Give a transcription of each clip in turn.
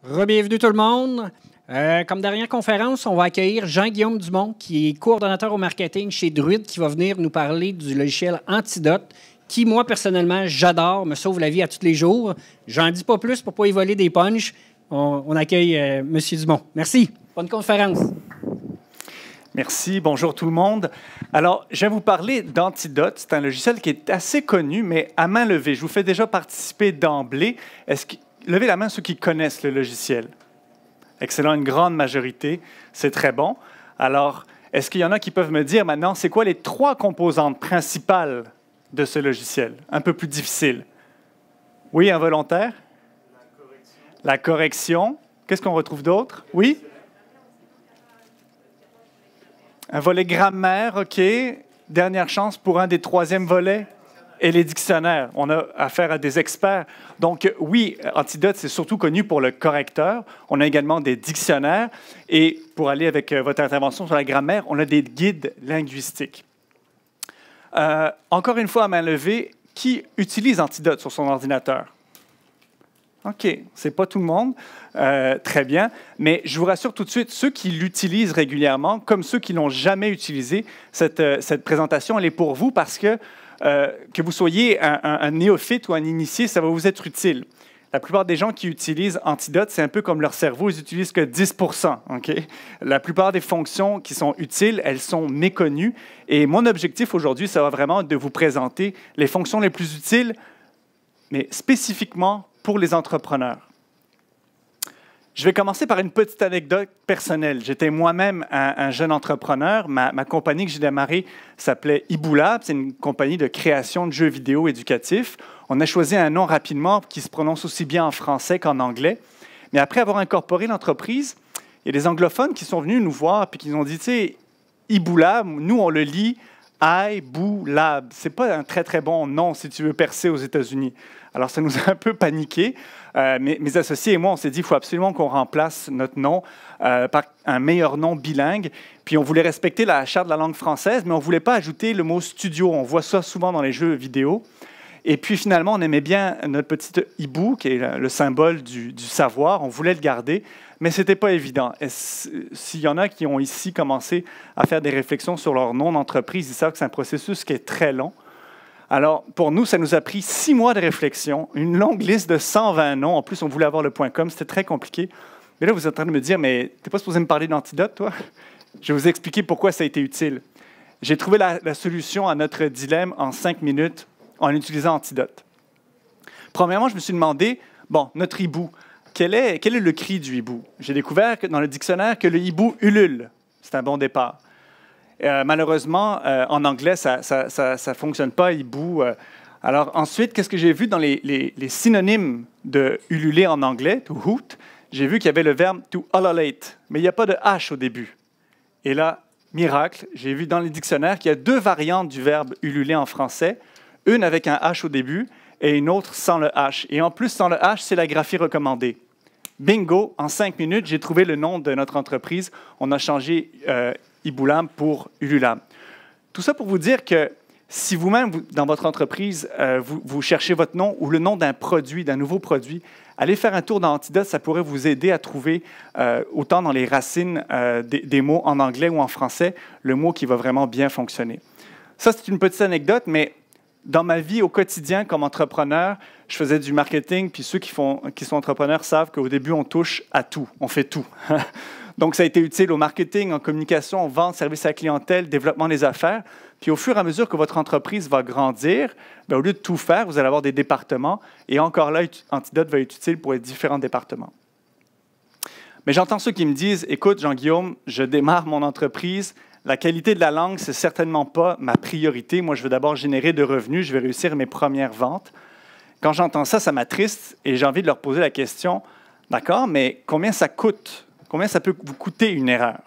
Rebienvenue tout le monde. Comme dernière conférence, on va accueillir Jean-Guillaume Dumont, qui est coordonnateur au marketing chez Druid, qui va venir nous parler du logiciel Antidote, qui, moi, personnellement, j'adore, me sauve la vie à tous les jours. J'en dis pas plus pour ne pas y voler des punchs. On accueille M. Dumont. Merci. Bonne conférence. Merci. Bonjour tout le monde. Alors, je vais vous parler d'Antidote. C'est un logiciel qui est assez connu, mais à main levée. Je vous fais déjà participer d'emblée. Levez la main ceux qui connaissent le logiciel. Excellent, une grande majorité. C'est très bon. Alors, est-ce qu'il y en a qui peuvent me dire maintenant, c'est quoi les 3 composantes principales de ce logiciel? Un peu plus difficile. Oui, involontaire? La correction. Qu'est-ce qu'on retrouve d'autre? Oui? Un volet grammaire, OK. Dernière chance pour un des 3e volets. Et les dictionnaires. On a affaire à des experts. Donc, oui, Antidote, c'est surtout connu pour le correcteur. On a également des dictionnaires. Et pour aller avec votre intervention sur la grammaire, on a des guides linguistiques. Encore une fois, à main levée, qui utilise Antidote sur son ordinateur? OK, ce n'est pas tout le monde. Très bien. Mais je vous rassure tout de suite, ceux qui l'utilisent régulièrement, comme ceux qui ne l'ont jamais utilisé, cette présentation, elle est pour vous parce que vous soyez un néophyte ou un initié, ça va vous être utile. La plupart des gens qui utilisent Antidote, c'est un peu comme leur cerveau, ils n'utilisent que 10%. Okay? La plupart des fonctions qui sont utiles, elles sont méconnues. Et mon objectif aujourd'hui, ça va vraiment de vous présenter les fonctions les plus utiles, mais spécifiquement pour les entrepreneurs. Je vais commencer par une petite anecdote personnelle. J'étais moi-même un jeune entrepreneur. Ma compagnie que j'ai démarrée s'appelait Iboulab. C'est une compagnie de création de jeux vidéo éducatifs. On a choisi un nom rapidement qui se prononce aussi bien en français qu'en anglais. Mais après avoir incorporé l'entreprise, il y a des anglophones qui sont venus nous voir et qui nous ont dit, tu sais, Iboulab, nous, on le lit Iboulab. Ce n'est pas un très, très bon nom si tu veux percer aux États-Unis. Alors, ça nous a un peu paniqué. Mes associés et moi, on s'est dit qu'il faut absolument qu'on remplace notre nom par un meilleur nom bilingue. Puis, on voulait respecter la charte de la langue française, mais on ne voulait pas ajouter le mot « studio ». On voit ça souvent dans les jeux vidéo. Et puis, finalement, on aimait bien notre petit hibou, qui est le symbole du savoir. On voulait le garder, mais ce n'était pas évident. S'il y en a qui ont ici commencé à faire des réflexions sur leur nom d'entreprise, ils savent que c'est un processus qui est très long. Alors, pour nous, ça nous a pris 6 mois de réflexion, une longue liste de 120 noms. En plus, on voulait avoir le .com, c'était très compliqué. Mais là, vous êtes en train de me dire, mais tu n'es pas supposé me parler d'Antidote, toi? Je vais vous expliquer pourquoi ça a été utile. J'ai trouvé la solution à notre dilemme en 5 minutes en utilisant Antidote. Premièrement, je me suis demandé, bon, notre hibou, quel est le cri du hibou? J'ai découvert dans le dictionnaire que le hibou ulule. C'est un bon départ. Malheureusement, en anglais, ça ne fonctionne pas, hibou. Alors ensuite, qu'est-ce que j'ai vu dans les synonymes de ululer en anglais, to hoot? J'ai vu qu'il y avait le verbe to ululate, mais il n'y a pas de H au début. Et là, miracle, j'ai vu dans les dictionnaires qu'il y a 2 variantes du verbe ululer en français, une avec un H au début et une autre sans le H. Et en plus, sans le H, c'est la graphie recommandée. Bingo, en 5 minutes, j'ai trouvé le nom de notre entreprise. On a changé Iboulab pour Ululab. Tout ça pour vous dire que si vous-même, dans votre entreprise, vous cherchez votre nom ou le nom d'un produit, d'un nouveau produit, allez faire un tour dans Antidote, ça pourrait vous aider à trouver, autant dans les racines des mots en anglais ou en français, le mot qui va vraiment bien fonctionner. Ça, c'est une petite anecdote, mais dans ma vie au quotidien comme entrepreneur, je faisais du marketing, puis ceux qui sont entrepreneurs savent qu'au début, on touche à tout, on fait tout. Donc, ça a été utile au marketing, en communication, en vente, service à la clientèle, développement des affaires. Puis, au fur et à mesure que votre entreprise va grandir, bien, au lieu de tout faire, vous allez avoir des départements. Et encore là, Antidote va être utile pour les différents départements. Mais j'entends ceux qui me disent, « Écoute, Jean-Guillaume, je démarre mon entreprise. La qualité de la langue, ce n'est certainement pas ma priorité. Moi, je veux d'abord générer de revenus. Je vais réussir mes premières ventes. » Quand j'entends ça, ça m'attriste et j'ai envie de leur poser la question, « D'accord, mais combien ça coûte? Combien ça peut vous coûter une erreur? »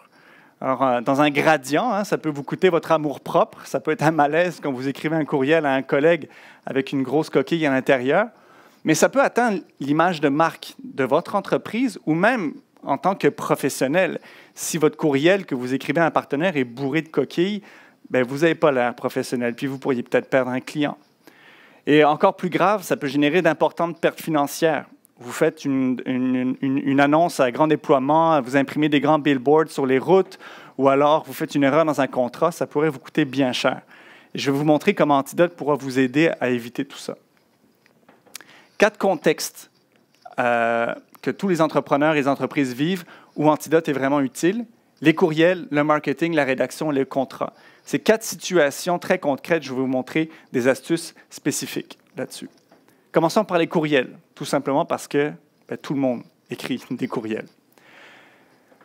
Alors, dans un gradient, ça peut vous coûter votre amour-propre. Ça peut être un malaise quand vous écrivez un courriel à un collègue avec une grosse coquille à l'intérieur. Mais ça peut atteindre l'image de marque de votre entreprise ou même en tant que professionnel. Si votre courriel que vous écrivez à un partenaire est bourré de coquilles, bien, vous n'avez pas l'air professionnel, puis vous pourriez peut-être perdre un client. Et encore plus grave, ça peut générer d'importantes pertes financières. vous faites une annonce à grand déploiement, vous imprimez des grands billboards sur les routes, ou alors vous faites une erreur dans un contrat, ça pourrait vous coûter bien cher. Et je vais vous montrer comment Antidote pourra vous aider à éviter tout ça. 4 contextes que tous les entrepreneurs et les entreprises vivent où Antidote est vraiment utile. Les courriels, le marketing, la rédaction, les contrats. Ces 4 situations très concrètes, je vais vous montrer des astuces spécifiques là-dessus. Commençons par les courriels, tout simplement parce que tout le monde écrit des courriels.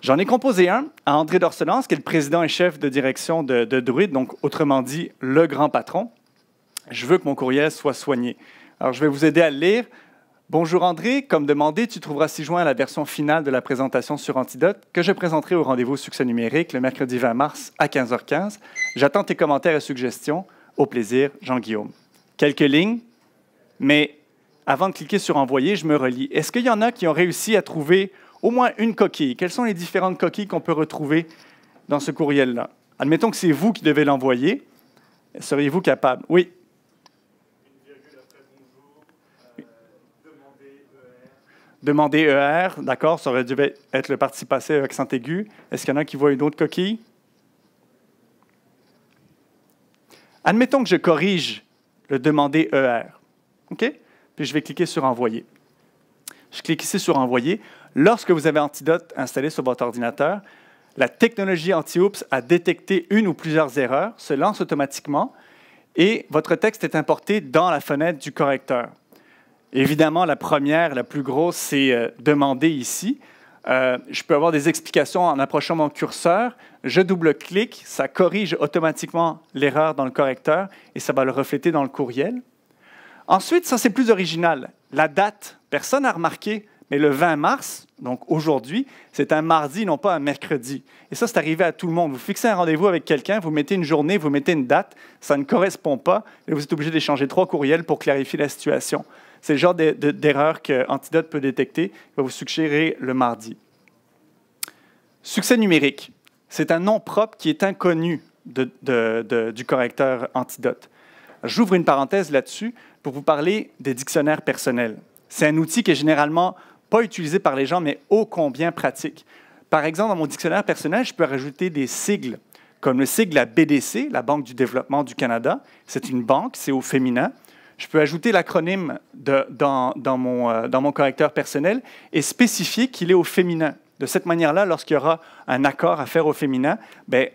J'en ai composé un à André Dorselance, qui est le président et chef de direction de Druid, donc autrement dit, le grand patron. Je veux que mon courriel soit soigné. Alors, je vais vous aider à le lire. Bonjour André, comme demandé, tu trouveras ci-joint la version finale de la présentation sur Antidote que je présenterai au rendez-vous Succès numérique le mercredi 20 mars à 15h15. J'attends tes commentaires et suggestions. Au plaisir, Jean-Guillaume. Quelques lignes, mais avant de cliquer sur Envoyer, je me relis. Est-ce qu'il y en a qui ont réussi à trouver au moins une coquille? Quelles sont les différentes coquilles qu'on peut retrouver dans ce courriel-là? Admettons que c'est vous qui devez l'envoyer. Seriez-vous capable? Oui. Demander ER, d'accord, ça aurait dû être le participe passé avec accent aigu. Est-ce qu'il y en a qui voient une autre coquille? Admettons que je corrige le demander ER. OK? Puis je vais cliquer sur Envoyer. Je clique ici sur Envoyer. Lorsque vous avez Antidote installé sur votre ordinateur, la technologie anti-oops a détecté une ou plusieurs erreurs, se lance automatiquement et votre texte est importé dans la fenêtre du correcteur. Évidemment, la première, la plus grosse, c'est demander ici. Je peux avoir des explications en approchant mon curseur. Je double-clique, ça corrige automatiquement l'erreur dans le correcteur et ça va le refléter dans le courriel. Ensuite, ça c'est plus original. La date, personne n'a remarqué, mais le 20 mars, donc aujourd'hui, c'est un mardi, non pas un mercredi. Et ça, c'est arrivé à tout le monde. Vous fixez un rendez-vous avec quelqu'un, vous mettez une journée, vous mettez une date, ça ne correspond pas, et vous êtes obligé d'échanger 3 courriels pour clarifier la situation. C'est le genre d'erreur que Antidote peut détecter. Il va vous suggérer le mardi. Succès numérique. C'est un nom propre qui est inconnu du correcteur Antidote. J'ouvre une parenthèse là-dessus pour vous parler des dictionnaires personnels. C'est un outil qui est généralement pas utilisé par les gens, mais ô combien pratique. Par exemple, dans mon dictionnaire personnel, je peux rajouter des sigles, comme le sigle la BDC, la Banque du développement du Canada. C'est une banque, c'est au féminin. Je peux ajouter l'acronyme dans mon correcteur personnel et spécifier qu'il est au féminin. De cette manière-là, lorsqu'il y aura un accord à faire au féminin,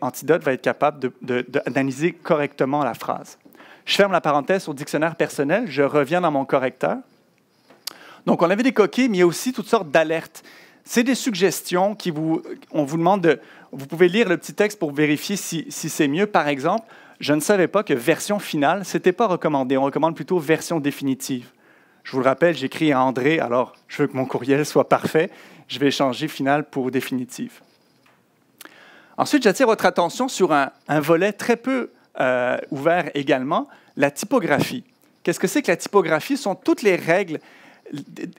Antidote va être capable d'analyser correctement la phrase. Je ferme la parenthèse au dictionnaire personnel, je reviens dans mon correcteur. Donc, on avait des coquilles, mais il y a aussi toutes sortes d'alertes. C'est des suggestions on vous demande de... Vous pouvez lire le petit texte pour vérifier si c'est mieux. Par exemple, je ne savais pas que version finale, ce n'était pas recommandé. On recommande plutôt version définitive. Je vous le rappelle, j'écris à André, alors je veux que mon courriel soit parfait. Je vais changer finale pour définitive. Ensuite, j'attire votre attention sur un volet très peu ouvert également, la typographie. Qu'est-ce que c'est que la typographie? Ce sont toutes les règles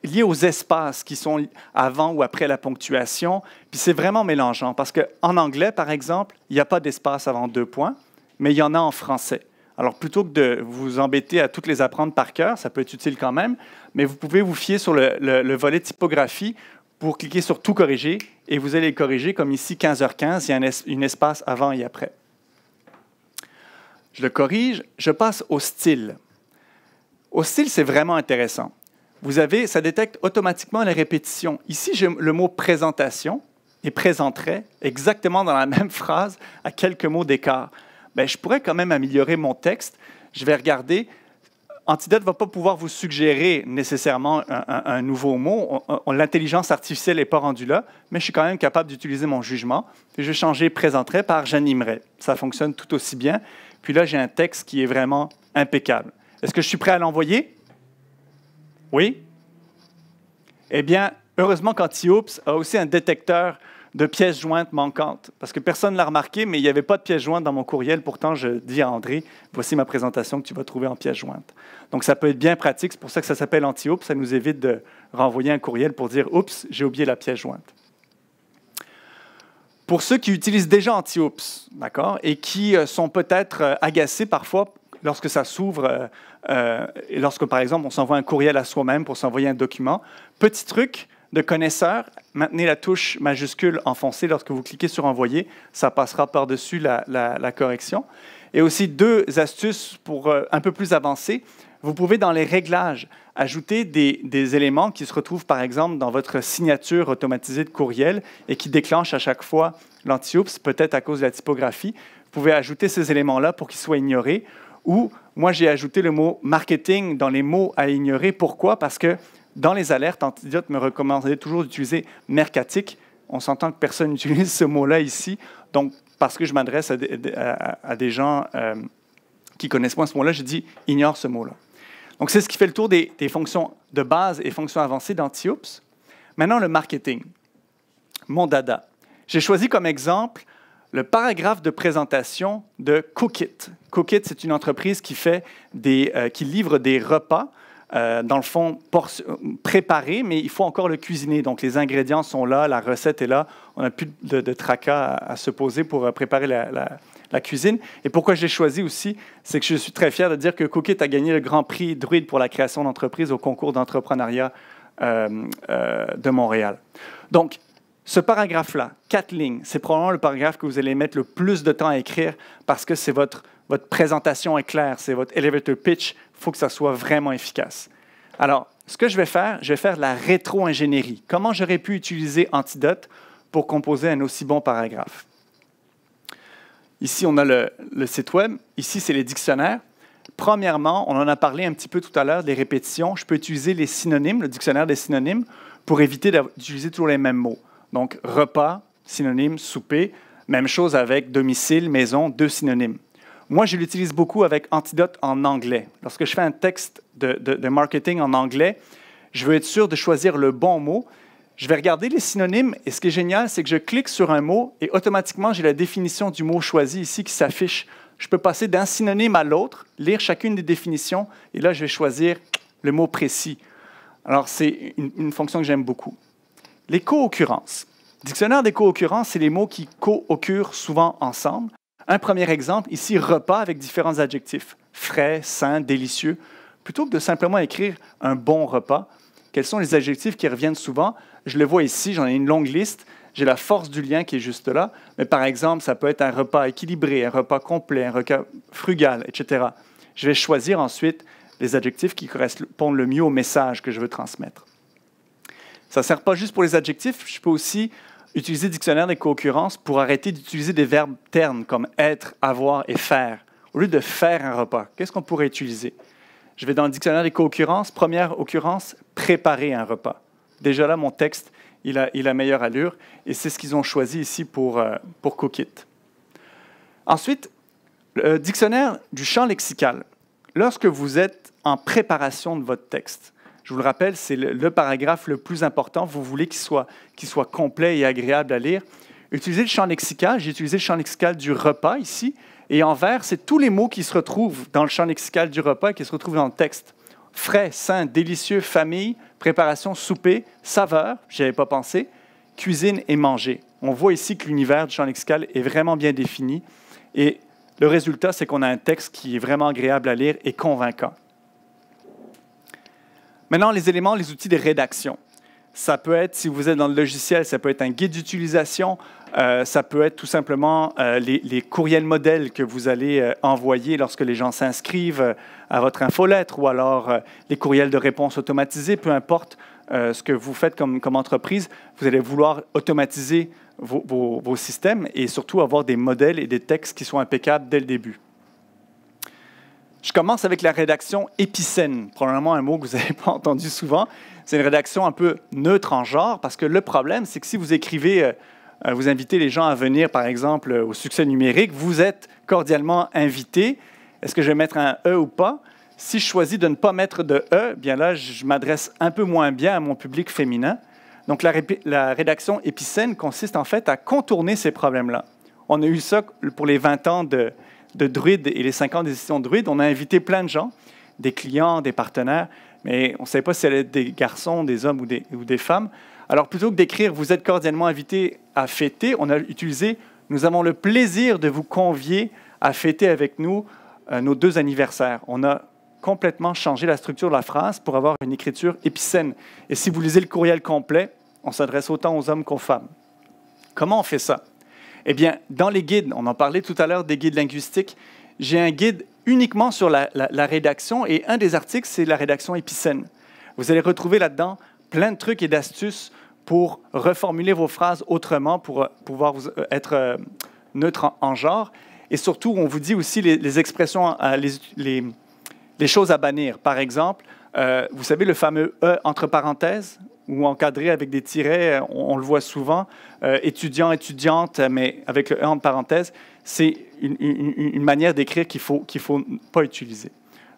liées aux espaces qui sont avant ou après la ponctuation. Puis c'est vraiment mélangeant parce qu'en anglais, par exemple, il n'y a pas d'espace avant 2 points, mais il y en a en français. Alors, plutôt que de vous embêter à toutes les apprendre par cœur, ça peut être utile quand même, mais vous pouvez vous fier sur le volet typographie pour cliquer sur « Tout corriger » et vous allez le corriger comme ici, 15h15, il y a un espace avant et après. Je le corrige, je passe au style. Au style, c'est vraiment intéressant. Ça détecte automatiquement les répétitions. Ici, j'ai le mot « présentation » et « présenterait » exactement dans la même phrase à quelques mots d'écart. Je pourrais quand même améliorer mon texte. Je vais regarder. Antidote ne va pas pouvoir vous suggérer nécessairement un nouveau mot. L'intelligence artificielle n'est pas rendue là, mais je suis quand même capable d'utiliser mon jugement. Et je vais changer « présenterait » par « j'animerais ». Ça fonctionne tout aussi bien. Puis là, j'ai un texte qui est vraiment impeccable. Est-ce que je suis prêt à l'envoyer? Oui? Eh bien, heureusement qu'Anti-Oops a aussi un détecteur de pièces jointes manquantes. Parce que personne ne l'a remarqué, mais il n'y avait pas de pièces jointes dans mon courriel. Pourtant, je dis à André, voici ma présentation que tu vas trouver en pièces jointes. Donc, ça peut être bien pratique. C'est pour ça que ça s'appelle Anti-Oops. Ça nous évite de renvoyer un courriel pour dire « Oups, j'ai oublié la pièce jointe ». Pour ceux qui utilisent déjà Anti-Oops, d'accord, et qui sont peut-être agacés parfois lorsque ça s'ouvre, et lorsque, par exemple, on s'envoie un courriel à soi-même pour s'envoyer un document, Petit truc de connaisseur, maintenez la touche majuscule enfoncée lorsque vous cliquez sur « Envoyer ». Ça passera par-dessus la correction. Et aussi 2 astuces pour un peu plus avancer. Vous pouvez, dans les réglages, ajouter des éléments qui se retrouvent, par exemple, dans votre signature automatisée de courriel et qui déclenchent à chaque fois l'anti-oops, peut-être à cause de la typographie. Vous pouvez ajouter ces éléments-là pour qu'ils soient ignorés. Ou, moi, j'ai ajouté le mot « marketing » dans les mots à ignorer. Pourquoi? Parce que dans les alertes, Antidote me recommandait toujours d'utiliser « mercatique ». On s'entend que personne n'utilise ce mot-là ici. Donc, parce que je m'adresse à des gens qui connaissent moins ce mot-là, je dis « ignore ce mot-là ». Donc, c'est ce qui fait le tour des fonctions de base et fonctions avancées d'anti-oops. Maintenant, le marketing, mon dada. J'ai choisi comme exemple le paragraphe de présentation de Cookit. Cookit, c'est une entreprise qui livre des repas, dans le fond, préparés, mais il faut encore le cuisiner. Donc, les ingrédients sont là, la recette est là. On n'a plus de tracas à se poser pour préparer la cuisine. Et pourquoi je l'ai choisi aussi, c'est que je suis très fier de dire que Cookit a gagné le Grand Prix Druide pour la création d'entreprise au concours d'entrepreneuriat de Montréal. Donc, ce paragraphe-là, 4 lignes, c'est probablement le paragraphe que vous allez mettre le plus de temps à écrire parce que c'est votre présentation est claire, c'est votre elevator pitch, il faut que ça soit vraiment efficace. Alors, ce que je vais faire de la rétro-ingénierie. Comment j'aurais pu utiliser Antidote pour composer un aussi bon paragraphe? Ici, on a le site web. Ici, c'est les dictionnaires. Premièrement, on en a parlé un petit peu tout à l'heure, des répétitions. Je peux utiliser les synonymes, le dictionnaire des synonymes, pour éviter d'utiliser toujours les mêmes mots. Donc, repas, synonyme, souper. Même chose avec domicile, maison, 2 synonymes. Moi, je l'utilise beaucoup avec Antidote en anglais. Lorsque je fais un texte de marketing en anglais, je veux être sûr de choisir le bon mot. Je vais regarder les synonymes et ce qui est génial, c'est que je clique sur un mot et automatiquement, j'ai la définition du mot choisi ici qui s'affiche. Je peux passer d'un synonyme à l'autre, lire chacune des définitions et là, je vais choisir le mot précis. Alors, c'est une fonction que j'aime beaucoup. Les co-occurrences. Dictionnaire des co-occurrences, c'est les mots qui co-occurrent souvent ensemble. Un premier exemple, ici, repas avec différents adjectifs. Frais, sain, délicieux. Plutôt que de simplement écrire un bon repas, quels sont les adjectifs qui reviennent souvent? Je le vois ici, j'en ai une longue liste. J'ai la force du lien qui est juste là. Mais par exemple, ça peut être un repas équilibré, un repas complet, un repas frugal, etc. Je vais choisir ensuite les adjectifs qui correspondent le mieux au message que je veux transmettre. Ça ne sert pas juste pour les adjectifs. Je peux aussi utiliser le dictionnaire des co-occurrences pour arrêter d'utiliser des verbes ternes comme être, avoir et faire. Au lieu de faire un repas, qu'est-ce qu'on pourrait utiliser? Je vais dans le dictionnaire des co-occurrences. Première occurrence, préparer un repas. Déjà là, mon texte, il a meilleure allure et c'est ce qu'ils ont choisi ici pour Cookit. Ensuite, le dictionnaire du champ lexical. Lorsque vous êtes en préparation de votre texte, je vous le rappelle, c'est le paragraphe le plus important. Vous voulez qu'il soit complet et agréable à lire. Utilisez le champ lexical. J'ai utilisé le champ lexical du repas ici. Et en vert, c'est tous les mots qui se retrouvent dans le champ lexical du repas et qui se retrouvent dans le texte. Frais, sain, délicieux, famille, préparation, souper, saveur, je n'y avais pas pensé, cuisine et manger. On voit ici que l'univers du champ lexical est vraiment bien défini. Et le résultat, c'est qu'on a un texte qui est vraiment agréable à lire et convaincant. Maintenant, les éléments, les outils de rédaction. Ça peut être, si vous êtes dans le logiciel, ça peut être un guide d'utilisation, ça peut être tout simplement les courriels modèles que vous allez envoyer lorsque les gens s'inscrivent à votre infolettre ou alors les courriels de réponse automatisés, peu importe ce que vous faites comme entreprise, vous allez vouloir automatiser vos systèmes et surtout avoir des modèles et des textes qui sont impeccables dès le début. Je commence avec la rédaction épicène, probablement un mot que vous n'avez pas entendu souvent. C'est une rédaction un peu neutre en genre, parce que le problème, c'est que si vous écrivez, vous invitez les gens à venir, par exemple, au succès numérique, vous êtes cordialement invité. Est-ce que je vais mettre un « e » ou pas? Si je choisis de ne pas mettre de « e », bien là, je m'adresse un peu moins bien à mon public féminin. Donc, la rédaction épicène consiste en fait à contourner ces problèmes-là. On a eu ça pour les 20 ans de Druide et les 5 ans des éditions de Druide. On a invité plein de gens, des clients, des partenaires, mais on ne savait pas si c'était des garçons, des hommes ou des femmes. Alors, plutôt que d'écrire « Vous êtes cordialement invités à fêter », on a utilisé « Nous avons le plaisir de vous convier à fêter avec nous nos 2 anniversaires ». On a complètement changer la structure de la phrase pour avoir une écriture épicène. Et si vous lisez le courriel complet, on s'adresse autant aux hommes qu'aux femmes. Comment on fait ça? Eh bien, dans les guides, on en parlait tout à l'heure des guides linguistiques, j'ai un guide uniquement sur la rédaction et un des articles, c'est la rédaction épicène. Vous allez retrouver là-dedans plein de trucs et d'astuces pour reformuler vos phrases autrement, pour pouvoir être neutre en genre. Et surtout, on vous dit aussi les expressions, les choses à bannir. Par exemple, vous savez le fameux « e » entre parenthèses ou encadré avec des tirets, on le voit souvent, étudiant, étudiante, mais avec le « e » entre parenthèses, c'est une manière d'écrire qu'il ne faut pas utiliser.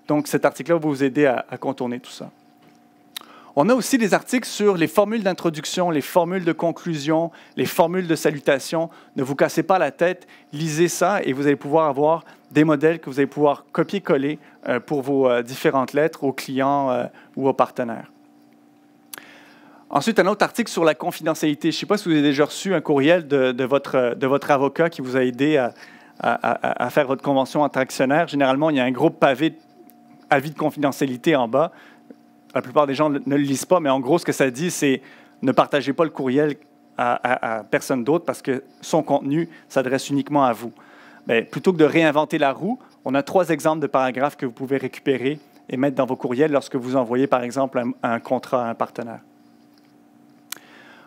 Donc, cet article-là va vous aider à contourner tout ça. On a aussi des articles sur les formules d'introduction, les formules de conclusion, les formules de salutation. Ne vous cassez pas la tête, lisez ça et vous allez pouvoir avoir des modèles que vous allez pouvoir copier-coller pour vos différentes lettres aux clients ou aux partenaires. Ensuite, un autre article sur la confidentialité. Je ne sais pas si vous avez déjà reçu un courriel de votre avocat qui vous a aidé à faire votre convention en tant qu'actionnaire. Généralement, il y a un gros pavé avis de confidentialité en bas. La plupart des gens ne le lisent pas, mais en gros, ce que ça dit, c'est ne partagez pas le courriel à personne d'autre parce que son contenu s'adresse uniquement à vous. Bien, plutôt que de réinventer la roue, on a 3 exemples de paragraphes que vous pouvez récupérer et mettre dans vos courriels lorsque vous envoyez, par exemple, un contrat à un partenaire.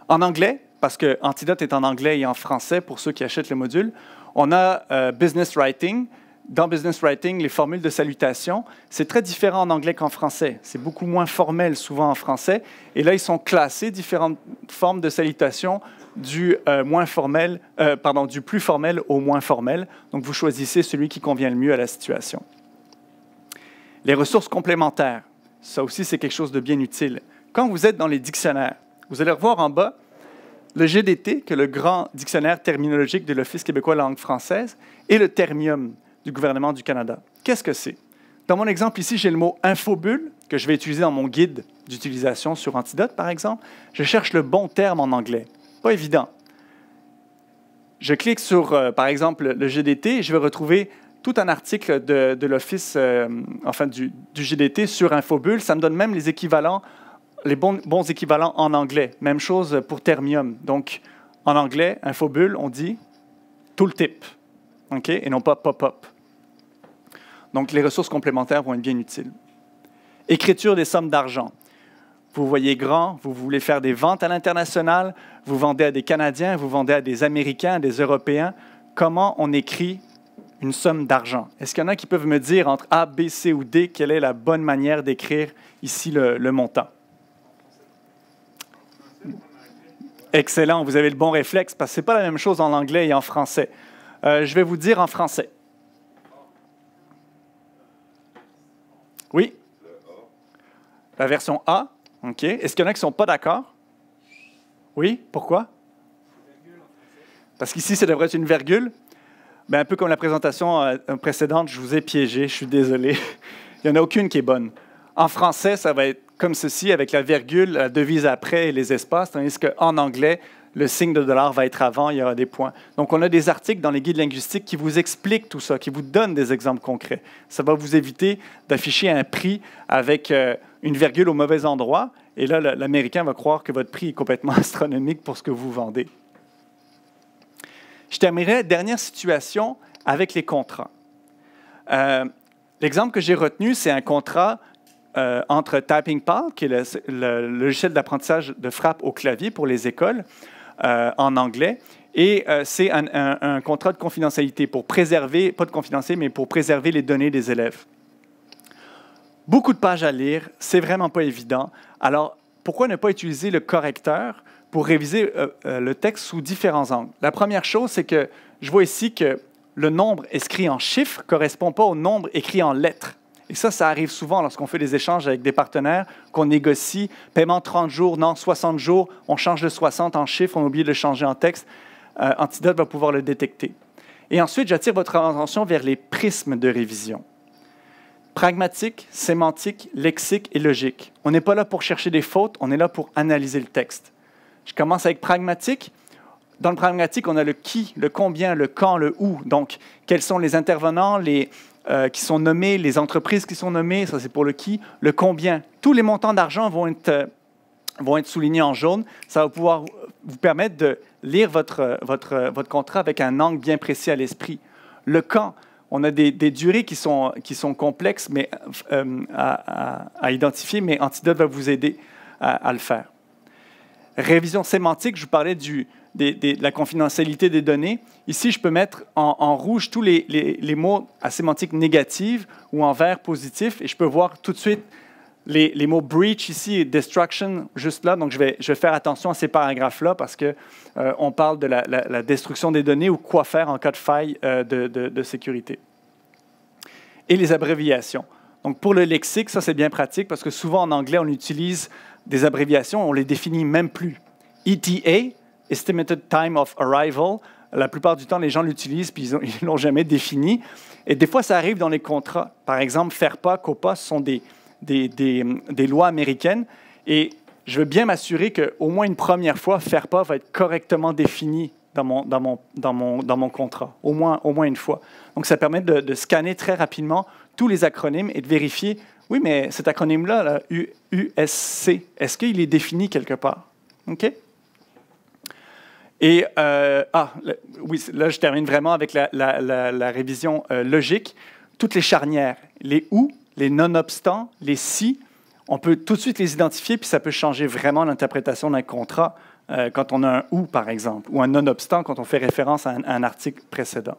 En anglais, parce que Antidote est en anglais et en français pour ceux qui achètent le module, on a Business Writing. Dans Business Writing, les formules de salutation, c'est très différent en anglais qu'en français. C'est beaucoup moins formel souvent en français. Et là, ils sont classés, différentes formes de salutation, du plus formel au moins formel. Donc, vous choisissez celui qui convient le mieux à la situation. Les ressources complémentaires, ça aussi, c'est quelque chose de bien utile. Quand vous êtes dans les dictionnaires, vous allez revoir en bas le GDT, que est le grand dictionnaire terminologique de l'Office québécois de la langue française, et le Termium du gouvernement du Canada. Qu'est-ce que c'est? Dans mon exemple ici, j'ai le mot « infobulle » que je vais utiliser dans mon guide d'utilisation sur Antidote, par exemple. Je cherche le bon terme en anglais. Pas évident. Je clique sur, par exemple, le GDT et je vais retrouver tout un article de l'Office, du GDT sur Infobulle. Ça me donne même les équivalents, les bons équivalents en anglais. Même chose pour Termium. Donc, en anglais, Infobulle, on dit « tooltip », okay? Et non pas « pop-up ». Donc, les ressources complémentaires vont être bien utiles. Écriture des sommes d'argent. Vous voyez grand, vous voulez faire des ventes à l'international, vous vendez à des Canadiens, vous vendez à des Américains, à des Européens. Comment on écrit une somme d'argent? Est-ce qu'il y en a qui peuvent me dire entre A, B, C ou D, quelle est la bonne manière d'écrire ici le montant? Excellent, vous avez le bon réflexe, parce que ce n'est pas la même chose en anglais et en français. Je vais vous dire en français. Oui? La version A. OK. Est-ce qu'il y en a qui ne sont pas d'accord? Oui? Pourquoi? Parce qu'ici, ça devrait être une virgule. Bien, un peu comme la présentation précédente, je vous ai piégé, je suis désolé. Il n'y en a aucune qui est bonne. En français, ça va être comme ceci, avec la virgule, la devise après et les espaces, tandis qu'en anglais, le signe de dollar va être avant, il y aura des points. Donc, on a des articles dans les guides linguistiques qui vous expliquent tout ça, qui vous donnent des exemples concrets. Ça va vous éviter d'afficher un prix avec une virgule au mauvais endroit. Et là, l'Américain va croire que votre prix est complètement astronomique pour ce que vous vendez. Je terminerai, dernière situation, avec les contrats. L'exemple que j'ai retenu, c'est un contrat entre TypingPal, qui est le logiciel d'apprentissage de frappe au clavier pour les écoles, en anglais. Et c'est un contrat de confidentialité pour préserver, pas de confidentialité, mais pour préserver les données des élèves. Beaucoup de pages à lire, c'est vraiment pas évident. Alors, pourquoi ne pas utiliser le correcteur pour réviser le texte sous différents angles? La première chose, c'est que je vois ici que le nombre écrit en chiffres ne correspond pas au nombre écrit en lettres. Et ça arrive souvent lorsqu'on fait des échanges avec des partenaires, qu'on négocie, paiement 30 jours, non, 60 jours, on change le 60 en chiffres, on oublie de le changer en texte. Antidote va pouvoir le détecter. Et ensuite, j'attire votre attention vers les prismes de révision. Pragmatique, sémantique, lexique et logique. On n'est pas là pour chercher des fautes, on est là pour analyser le texte. Je commence avec pragmatique. Dans le pragmatique, on a le qui, le combien, le quand, le où. Donc, quels sont les intervenants, les qui sont nommés, les entreprises qui sont nommées, ça c'est pour le qui, le combien. Tous les montants d'argent vont être soulignés en jaune. Ça va pouvoir vous permettre de lire votre contrat avec un angle bien précis à l'esprit. Le quand, on a des durées qui sont complexes mais, à identifier, mais Antidote va vous aider à le faire. Révision sémantique, je vous parlais de la confidentialité des données. Ici, je peux mettre en rouge tous les mots à sémantique négative ou en vert positif, et je peux voir tout de suite les mots breach ici et destruction juste là. Donc, je vais faire attention à ces paragraphes-là parce qu'on parle de la destruction des données ou quoi faire en cas de faille de sécurité. Et les abréviations. Donc, pour le lexique, ça, c'est bien pratique parce que souvent, en anglais, on utilise des abréviations, on les définit même plus. ETA, Estimated Time of Arrival, la plupart du temps, les gens l'utilisent puis ils ne l'ont jamais défini. Et des fois, ça arrive dans les contrats. Par exemple, FERPA, COPPA, ce sont des lois américaines. Et je veux bien m'assurer qu'au moins une première fois, FERPA va être correctement défini dans mon contrat, au moins une fois. Donc, ça permet de scanner très rapidement tous les acronymes et de vérifier, oui, mais cet acronyme-là, là, USC, est-ce qu'il est défini quelque part? OK? Et, oui, là, je termine vraiment avec la révision logique. Toutes les charnières, les ou, les non-obstants, les si, on peut tout de suite les identifier, puis ça peut changer vraiment l'interprétation d'un contrat quand on a un ou, par exemple, ou un non-obstant quand on fait référence à un article précédent.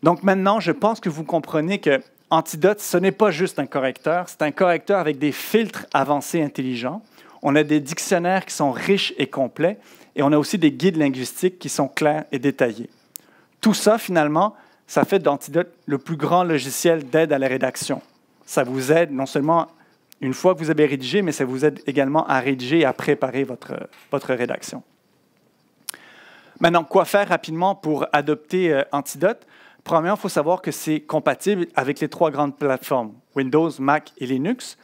Donc maintenant, je pense que vous comprenez que Antidote, ce n'est pas juste un correcteur, c'est un correcteur avec des filtres avancés intelligents. On a des dictionnaires qui sont riches et complets, et on a aussi des guides linguistiques qui sont clairs et détaillés. Tout ça, finalement, ça fait d'Antidote le plus grand logiciel d'aide à la rédaction. Ça vous aide non seulement une fois que vous avez rédigé, mais ça vous aide également à rédiger et à préparer votre rédaction. Maintenant, quoi faire rapidement pour adopter Antidote? Premièrement, il faut savoir que c'est compatible avec les 3 grandes plateformes, Windows, Mac et Linux.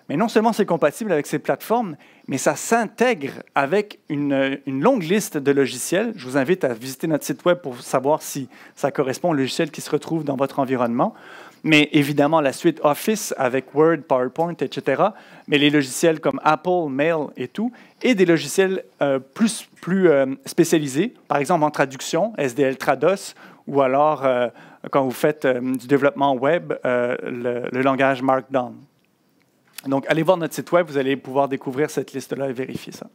Mais non seulement c'est compatible avec ces plateformes, mais ça s'intègre avec une longue liste de logiciels. Je vous invite à visiter notre site web pour savoir si ça correspond aux logiciels qui se retrouvent dans votre environnement. Mais évidemment, la suite Office avec Word, PowerPoint, etc. Mais les logiciels comme Apple, Mail et tout, et des logiciels plus spécialisés, par exemple en traduction, SDL Trados, ou alors quand vous faites du développement web, le langage Markdown. Donc, allez voir notre site web, vous allez pouvoir découvrir cette liste-là et vérifier ça.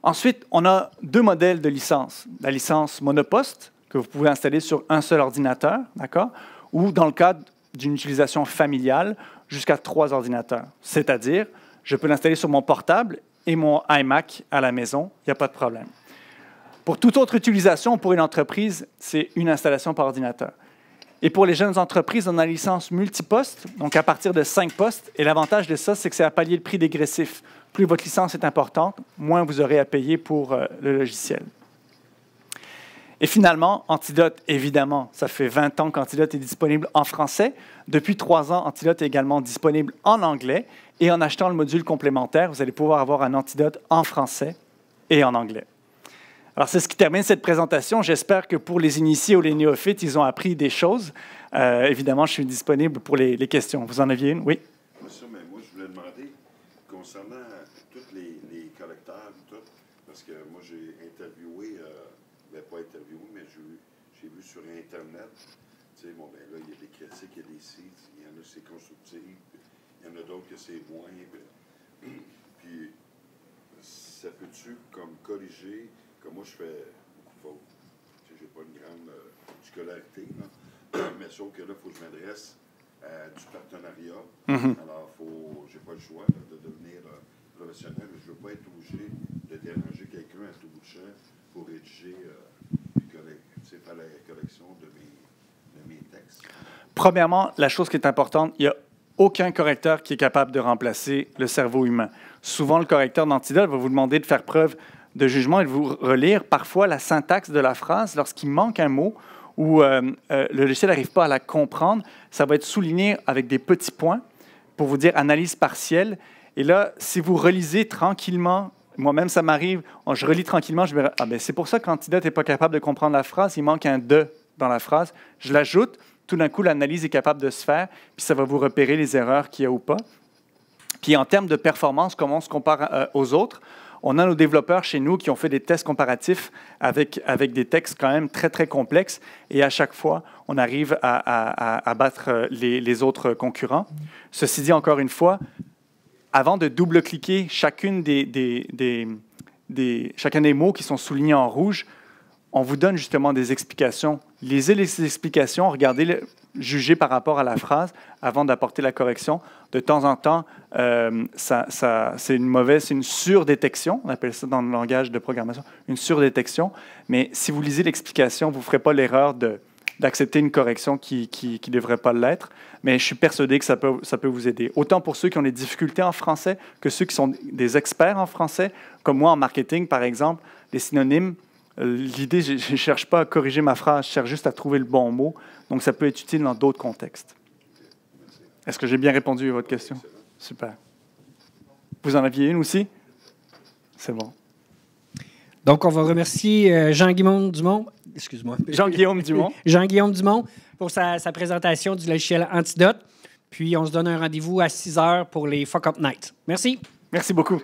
Ensuite, on a 2 modèles de licence. La licence monoposte, que vous pouvez installer sur un seul ordinateur, d'accord? Ou dans le cadre d'une utilisation familiale, jusqu'à 3 ordinateurs. C'est-à-dire, je peux l'installer sur mon portable et mon iMac à la maison, il n'y a pas de problème. Pour toute autre utilisation, pour une entreprise, c'est une installation par ordinateur. Et pour les jeunes entreprises, on a la licence multiposte, donc à partir de 5 postes. Et l'avantage de ça, c'est que c'est à pallier le prix dégressif. Plus votre licence est importante, moins vous aurez à payer pour le logiciel. Et finalement, Antidote, évidemment, ça fait 20 ans qu'Antidote est disponible en français. Depuis 3 ans, Antidote est également disponible en anglais. Et en achetant le module complémentaire, vous allez pouvoir avoir un Antidote en français et en anglais. Alors, c'est ce qui termine cette présentation. J'espère que pour les initiés ou les néophytes, ils ont appris des choses. Évidemment, je suis disponible pour les questions. Vous en aviez une? Oui? Monsieur, mais moi, je voulais demander, concernant tous les collecteurs, tout, parce que moi, j'ai interviewé, pas interviewé, mais j'ai vu sur Internet, tu sais, bon, ben là, il y a des critiques, il y a des sites, il y en a c'est constructif, il y en a d'autres que c'est moins. Puis, ça peut-tu, comme corriger, comme moi, je fais beaucoup de fautes. Je n'ai pas une grande scolarité, là. Mais sauf que là, il faut que je m'adresse à du partenariat. Alors, je n'ai pas le choix là, de devenir professionnel. Je ne veux pas être obligé de déranger quelqu'un à tout bout de champ pour rédiger faire la correction de mes textes. Premièrement, la chose qui est importante, il n'y a aucun correcteur qui est capable de remplacer le cerveau humain. Souvent, le correcteur d'Antidote va vous demander de faire preuve de jugement et de vous relire parfois la syntaxe de la phrase lorsqu'il manque un mot ou le logiciel n'arrive pas à la comprendre. Ça va être souligné avec des petits points pour vous dire analyse partielle. Et là, si vous relisez tranquillement, moi-même ça m'arrive, je relis tranquillement, je me dis, ah ben c'est pour ça qu'Antidote n'est pas capable de comprendre la phrase, il manque un « de » dans la phrase, je l'ajoute, tout d'un coup, l'analyse est capable de se faire, puis ça va vous repérer les erreurs qu'il y a ou pas. Puis en termes de performance, comment on se compare aux autres, on a nos développeurs chez nous qui ont fait des tests comparatifs avec des textes quand même très, très complexes. Et à chaque fois, on arrive à battre les autres concurrents. Ceci dit, encore une fois, avant de double-cliquer chacun des mots qui sont soulignés en rouge, on vous donne justement des explications. Lisez les explications, regardez, jugez par rapport à la phrase avant d'apporter la correction. De temps en temps, c'est une surdétection, on appelle ça dans le langage de programmation, une surdétection. Mais si vous lisez l'explication, vous ne ferez pas l'erreur d'accepter une correction qui ne devrait pas l'être. Mais je suis persuadé que ça peut vous aider. Autant pour ceux qui ont des difficultés en français que ceux qui sont des experts en français, comme moi en marketing, par exemple, les synonymes. L'idée, je ne cherche pas à corriger ma phrase, je cherche juste à trouver le bon mot. Donc, ça peut être utile dans d'autres contextes. Est-ce que j'ai bien répondu à votre question? Super. Vous en aviez une aussi? C'est bon. Donc, on va remercier Jean-Guillaume Dumont. Excuse-moi. Jean-Guillaume Dumont. Jean-Guillaume Dumont pour sa présentation du logiciel Antidote. Puis, on se donne un rendez-vous à 6 h pour les Fuck Up Nights. Merci. Merci beaucoup.